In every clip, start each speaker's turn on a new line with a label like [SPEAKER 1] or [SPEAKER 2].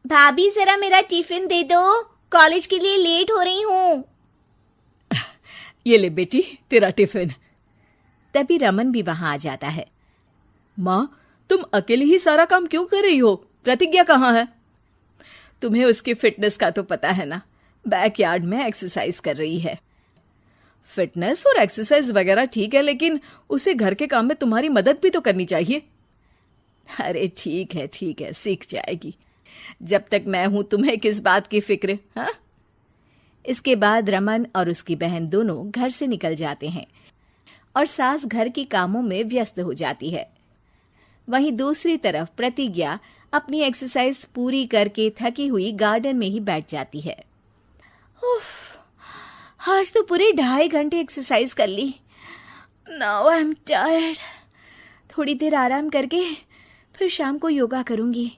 [SPEAKER 1] भाभी जरा मेरा टिफिन दे दो, कॉलेज के लिए लेट हो रही हूँ।
[SPEAKER 2] ये ले बेटी तेरा टिफिन।
[SPEAKER 1] तभी रमन भी वहां आ जाता है।
[SPEAKER 2] माँ, तुम अकेले ही सारा काम क्यों कर रही हो? प्रतिज्ञा कहाँ है? तुम्हें उसकी फिटनेस का तो पता है ना, बैकयार्ड में एक्सरसाइज कर रही है। फिटनेस और एक्सरसाइज वगैरह ठीक है, लेकिन उसे घर के काम में तुम्हारी मदद भी तो करनी चाहिए। अरे ठीक है, सीख जाएगी। जब तक मैं हूं तुम्हें किस बात की फिक्र? हाँ।
[SPEAKER 1] इसके बाद रमन और उसकी बहन दोनों घर से निकल जाते हैं और सास घर के कामों में व्यस्त हो जाती है। वहीं दूसरी तरफ प्रतिज्ञा अपनी एक्सरसाइज पूरी करके थकी हुई गार्डन में ही बैठ जाती है। आज तो पूरे 2.5 घंटे एक्सरसाइज कर ली। Now I am tired. थोड़ी देर आराम करके फिर शाम को योगा करूंगी।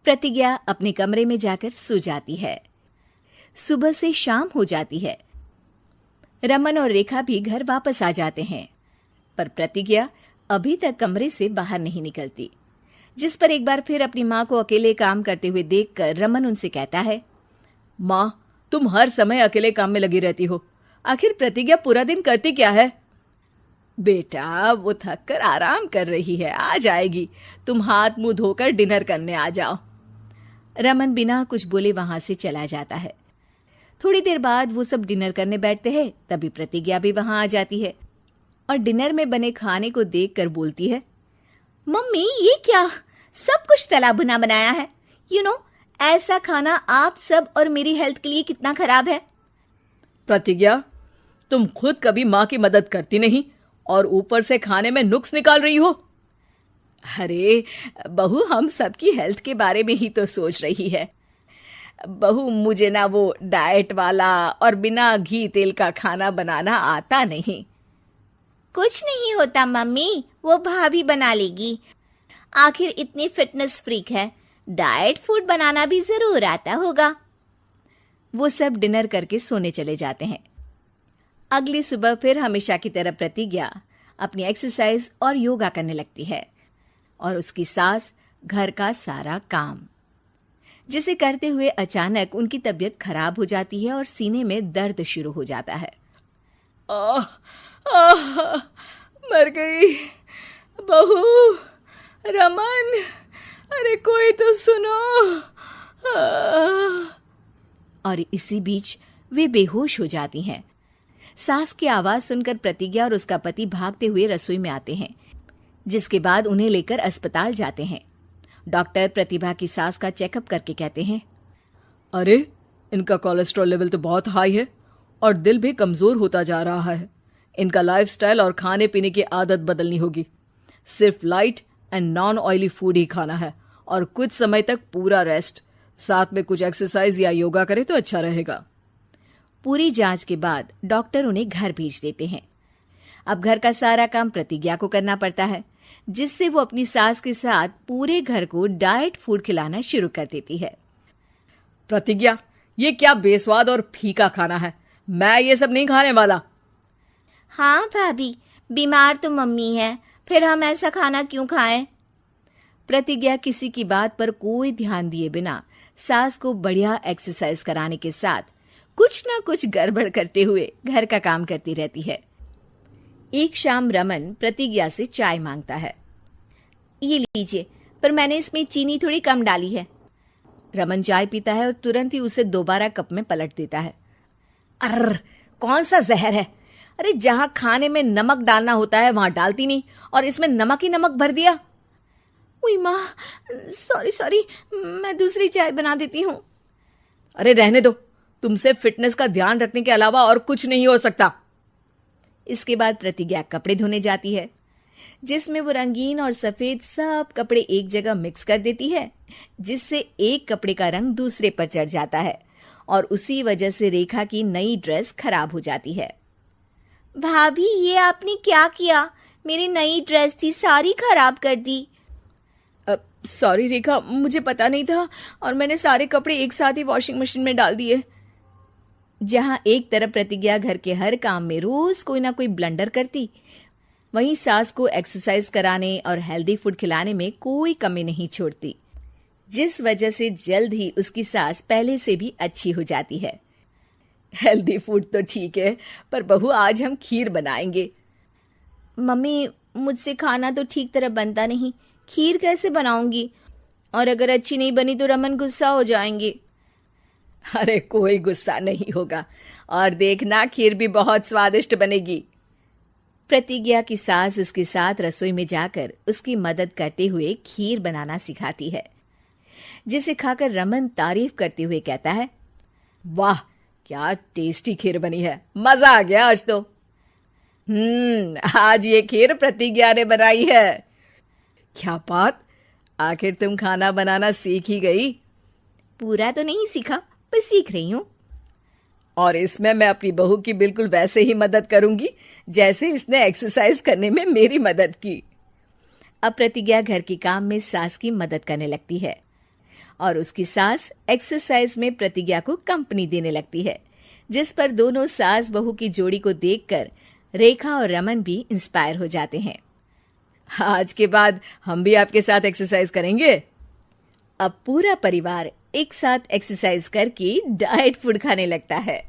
[SPEAKER 1] प्रतिज्ञा अपने कमरे में जाकर सो जाती है। सुबह से शाम हो जाती है। रमन और रेखा भी घर वापस आ जाते हैं, पर प्रतिज्ञा अभी तक कमरे से बाहर नहीं निकलती, जिस पर एक बार फिर अपनी माँ को अकेले काम करते हुए देखकर रमन उनसे कहता है,
[SPEAKER 2] माँ, तुम हर समय अकेले काम में लगी रहती हो। आखिर प्रतिज्ञा पूरा दिन करती क्या है? बेटा, वो थक कर आराम कर रही है, आ जाएगी। तुम हाथ मुंह धोकर डिनर करने आ जाओ।
[SPEAKER 1] रमन बिना कुछ बोले वहां से चला जाता है। थोड़ी देर बाद वो सब डिनर करने बैठते हैं। तभी प्रतिज्ञा भी वहां आ जाती है और डिनर में बने खाने को देखकर बोलती है, मम्मी ये क्या, सब कुछ तला भुना बनाया है। ऐसा खाना आप सब और मेरी हेल्थ के लिए कितना खराब है।
[SPEAKER 2] प्रतिज्ञा, तुम खुद कभी माँ की मदद करती नहीं और ऊपर से खाने में नुक्स निकाल रही हो।
[SPEAKER 1] अरे बहू, हम सबकी हेल्थ के बारे में ही तो सोच रही है। बहू, मुझे ना वो डाइट वाला और बिना घी तेल का खाना बनाना आता नहीं। कुछ नहीं होता मम्मी, वो भाभी बना लेगी। आखिर इतनी फिटनेस फ्रीक है, डाइट फूड बनाना भी जरूर आता होगा। वो सब डिनर करके सोने चले जाते हैं। अगली सुबह फिर हमेशा की तरह प्रतिज्ञा अपनी एक्सरसाइज और योगा करने लगती है और उसकी सास घर का सारा काम, जिसे करते हुए अचानक उनकी तबीयत खराब हो जाती है और सीने में दर्द शुरू हो जाता है।
[SPEAKER 2] मर गई बहू। रमन, अरे कोई तो सुनो।
[SPEAKER 1] और इसी बीच वे बेहोश हो जाती हैं। सास की आवाज सुनकर प्रतिज्ञा और उसका पति भागते हुए रसोई में आते हैं, जिसके बाद उन्हें लेकर अस्पताल जाते हैं। डॉक्टर प्रतिभा की सास का चेकअप करके कहते हैं,
[SPEAKER 2] अरे इनका कोलेस्ट्रॉल लेवल तो बहुत हाई है और दिल भी कमजोर होता जा रहा है। इनका लाइफस्टाइल और खाने पीने की आदत बदलनी होगी। सिर्फ light and non oily food ही खाना है और कुछ समय तक पूरा रेस्ट, साथ में कुछ एक्सरसाइज या योगा करे तो अच्छा रहेगा।
[SPEAKER 1] पूरी जांच के बाद डॉक्टर उन्हें घर भेज देते हैं। अब घर का सारा काम प्रतिज्ञा को करना पड़ता है, जिससे वो अपनी सास के साथ पूरे घर को डाइट फूड खिलाना शुरू कर देती है।
[SPEAKER 2] प्रतिज्ञा, ये क्या बेस्वाद और फीका खाना है, मैं ये सब नहीं खाने वाला।
[SPEAKER 1] हाँ भाभी, बीमार तो मम्मी है, फिर हम ऐसा खाना क्यों खाएं? प्रतिज्ञा किसी की बात पर कोई ध्यान दिए बिना सास को बढ़िया एक्सरसाइज कराने के साथ कुछ ना कुछ गड़बड़ करते हुए घर का काम करती रहती है। एक शाम रमन प्रतिज्ञा से चाय मांगता है। ये लीजिए, पर मैंने इसमें चीनी थोड़ी कम डाली है। रमन चाय पीता है और तुरंत ही उसे दोबारा कप में पलट देता है। अर्र, कौन सा जहर है? अरे जहां खाने में नमक डालना होता है वहां डालती नहीं और इसमें नमक ही नमक भर दिया। उई माँ, सॉरी, मैं दूसरी चाय बना देती हूँ।
[SPEAKER 2] अरे रहने दो, तुमसे फिटनेस का ध्यान रखने के अलावा और कुछ नहीं हो सकता।
[SPEAKER 1] इसके बाद प्रतिज्ञा कपड़े धोने जाती है, जिसमें वो रंगीन और सफेद सब कपड़े एक जगह मिक्स कर देती है, जिससे एक कपड़े का रंग दूसरे पर चढ़ जाता है और उसी वजह से रेखा की नई ड्रेस खराब हो जाती है। भाभी, ये आपने क्या किया? मेरी नई ड्रेस थी, सारी खराब कर दी।
[SPEAKER 2] सॉरी रेखा, मुझे पता नहीं था और मैंने सारे कपड़े एक साथ ही वॉशिंग मशीन में डाल दिए।
[SPEAKER 1] जहां एक तरफ प्रतिज्ञा घर के हर काम में रोज कोई ना कोई ब्लंडर करती, वहीं सास को एक्सरसाइज कराने और हेल्दी फूड खिलाने में कोई कमी नहीं छोड़ती। जिस वजह से जल्द ही उसकी सास पहले से भी अच्छी हो जाती है।
[SPEAKER 2] हेल्दी फूड तो ठीक है, पर बहू आज हम खीर बनाएंगे।
[SPEAKER 1] मम्मी, मुझसे खाना तो ठीक तरह बनता नहीं, खीर कैसे बनाऊंगी? और अगर अच्छी नहीं बनी तो रमन गुस्सा हो जाएंगे।
[SPEAKER 2] अरे कोई गुस्सा नहीं होगा, और देखना खीर भी बहुत स्वादिष्ट बनेगी।
[SPEAKER 1] प्रतिज्ञा की सास उसके साथ रसोई में जाकर उसकी मदद करते हुए खीर बनाना सिखाती है, जिसे खाकर रमन तारीफ करते हुए कहता है,
[SPEAKER 2] वाह क्या टेस्टी खीर बनी है, मजा आ गया आज तो। आज ये खीर प्रतिज्ञा ने बनाई है। क्या बात, आखिर तुम खाना बनाना सीख ही गई?
[SPEAKER 1] पूरा तो नहीं सीखा, पर सीख रही हूँ।
[SPEAKER 2] और इसमें मैं अपनी बहू की बिल्कुल वैसे ही मदद करूंगी जैसे इसने एक्सरसाइज करने में मेरी मदद की।
[SPEAKER 1] अब प्रतिज्ञा घर के काम में सास की मदद करने लगती है और उसकी सास एक्सरसाइज में प्रतिज्ञा को कंपनी देने लगती है, जिस पर दोनों सास बहू की जोड़ी को देखकर रेखा और रमन भी इंस्पायर हो जाते हैं।
[SPEAKER 2] आज के बाद हम भी आपके साथ एक्सरसाइज करेंगे।
[SPEAKER 1] अब पूरा परिवार एक साथ एक्सरसाइज करके डाइट फूड खाने लगता है।